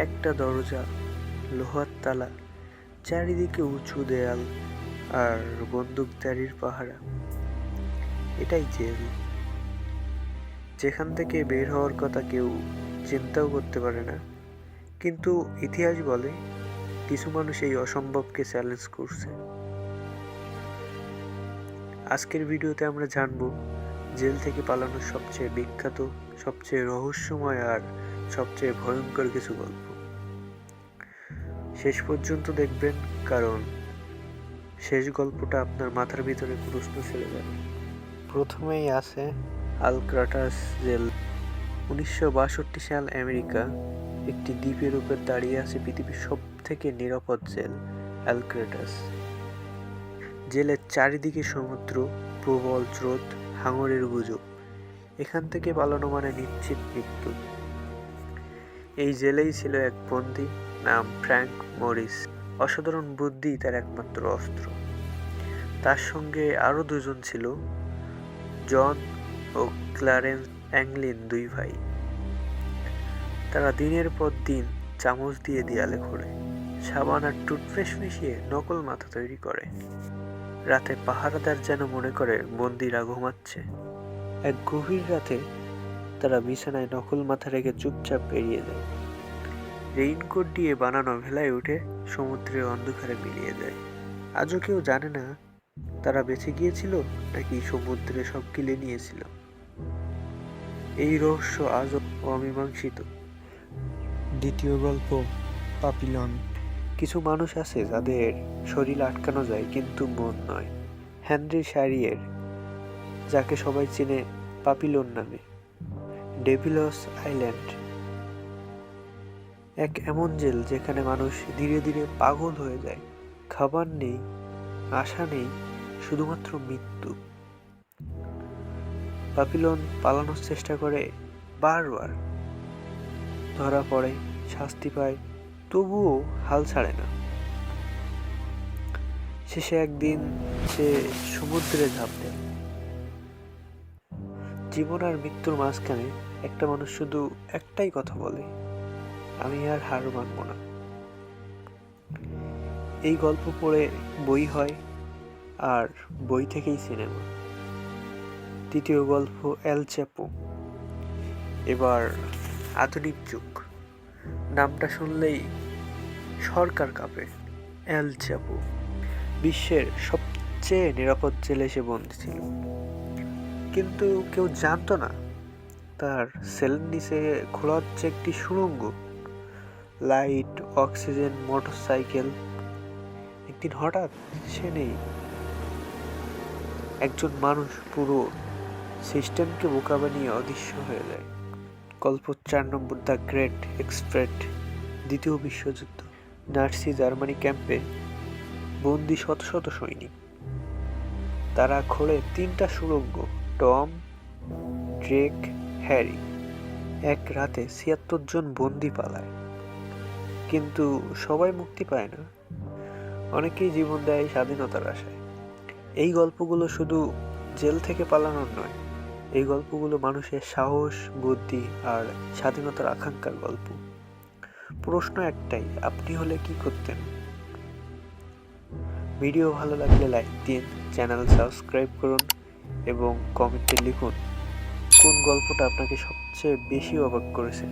একটা দরজা, লোহার তালা, চারিদিকে উঁচু দেয়াল আর বন্দুকধারীর পাহারা। এটাই জেল, যেখান থেকে বের হওয়ার কথা কেউ চিন্তাও করতে পারে না। কিন্তু ইতিহাস বলে কিছু মানুষ এই অসম্ভবকে চ্যালেঞ্জ করছে। আজকের ভিডিওতে আমরা জানব জেল থেকে পালানোর সবচেয়ে বিখ্যাত, সবচেয়ে রহস্যময় আর সবচেয়ে ভয়ঙ্কর কিছু গল্প। শেষ পর্যন্ত দেখবেন, কারণ শেষ গল্পটা আপনার মাথার ভিতরে প্রশ্ন ছেড়ে যাবে। প্রথমেই আছে আলক্যাট্রাজ জেল। 1962 সাল আমেরিকা একটি দ্বীপের উপর দাঁড়িয়ে আছে পৃথিবীর সব থেকে নিরাপদ জেল, আলক্যাট্রাজ। জেলের চারিদিকে সমুদ্র, প্রবল স্রোত, হাঙরের গুজব। এখান থেকে পালানো মানে নিশ্চিত মৃত্যু। এই জেলেই ছিল এক বন্দী, নাম ফ্র্যাঙ্ক মরিস। অসাধারণ বুদ্ধি তার একমাত্র অস্ত্র। তার সঙ্গে আরও দুজন ছিল, জন ও ক্লারেন্স অ্যাংলিন, দুই ভাই। তারা দিনের পর দিন চামচ দিয়ে দেয়ালে খোঁড়ে, সাবান আর টুথপেস্ট মিশিয়ে নকল মাথা তৈরি করে। রাতে পাহারাদার যেন মনে করে বন্দীরা ঘুমাচ্ছে। এক গভীর রাতে তারা বিছানায় নকল মাথা রেখে চুপচাপ বেরিয়ে যায়। রেইনকোট দিয়ে বানানো ভেলায় উঠে সমুদ্রের অন্ধকারে মিলিয়ে যায়। আজও কেউ জানে না তারা বেঁচে গিয়েছিল নাকি সমুদ্রে সব গিলে নিয়েছিল। এই রহস্য আজও অমীমাংসিত। দ্বিতীয় গল্প, পাপিলন। কিছু মানুষ আছে যাদের শরীর আটকানো যায় কিন্তু মন নয়। হেনরি শারিয়ের, যাকে সবাই চেনে পাপিলন নামে, ডেভিলস আইল্যান্ড, এক এমন জেল যেখানে মানুষ ধীরে ধীরে পাগল হয়ে যায়। খাবার নেই, আশা নেই, শুধুমাত্র মৃত্যু। পাপিলন পালানোর চেষ্টা করে, বারবার ধরা পড়ে, শাস্তি পায়, তবুও হাল ছাড়ে না। শেষে একদিন সে সমুদ্রে ঝাঁপ দেয়। জীবন আর মৃত্যুর মাঝখানে একটা মানুষ শুধু একটাই কথা বলে, আমি আর হার মানব না। এই গল্প পড়ে বই হয়, আর বই থেকেই সিনেমা। তৃতীয় গল্প, এল চ্যাপো। এবার আধুনিক যুগ, নামটা শুনলেই সরকার কাঁপে। এল চ্যাপো বিশ্বের সবচেয়ে নিরাপদ জেলে সে বন্দী ছিল, কিন্তু কেউ জানতো না তার সেলের নিচে খোলা হচ্ছে একটি সুড়ঙ্গ। Light, oxygen, motorcycle. একদিন হঠাৎ সে নেই। একজন মানুষ পুরো সিস্টেমকে বোকা বানিয়ে অদৃশ্য হয়ে যায়। গল্প 4 নম্বর, দ্য গ্রেট এক্সপ্রেট। দ্বিতীয় বিশ্বযুদ্ধ, নাৎসি জার্মানি ক্যাম্পে বন্দি শত শত সৈনিক। তারা খোলে 3টা সুড়ঙ্গ, টম, ড্রেক, হ্যারি। এক রাতে 76 জন বন্দি পালায়, কিন্তু সবাই মুক্তি পায় না। অনেকেই জীবন দেয় স্বাধীনতার আশায়। এই গল্পগুলো শুধু জেল থেকে পালানোর নয়, এই গল্পগুলো মানুষের সাহস, বুদ্ধি আর স্বাধীনতার আকাঙ্ক্ষার গল্প। প্রশ্ন একটাই, আপনি হলে কি করতেন? ভিডিও ভালো লাগলে লাইক দিন, চ্যানেল সাবস্ক্রাইব করুন এবং কমেন্টে লিখুন কোন গল্পটা আপনাকে সবচেয়ে বেশি অবাক করেছে।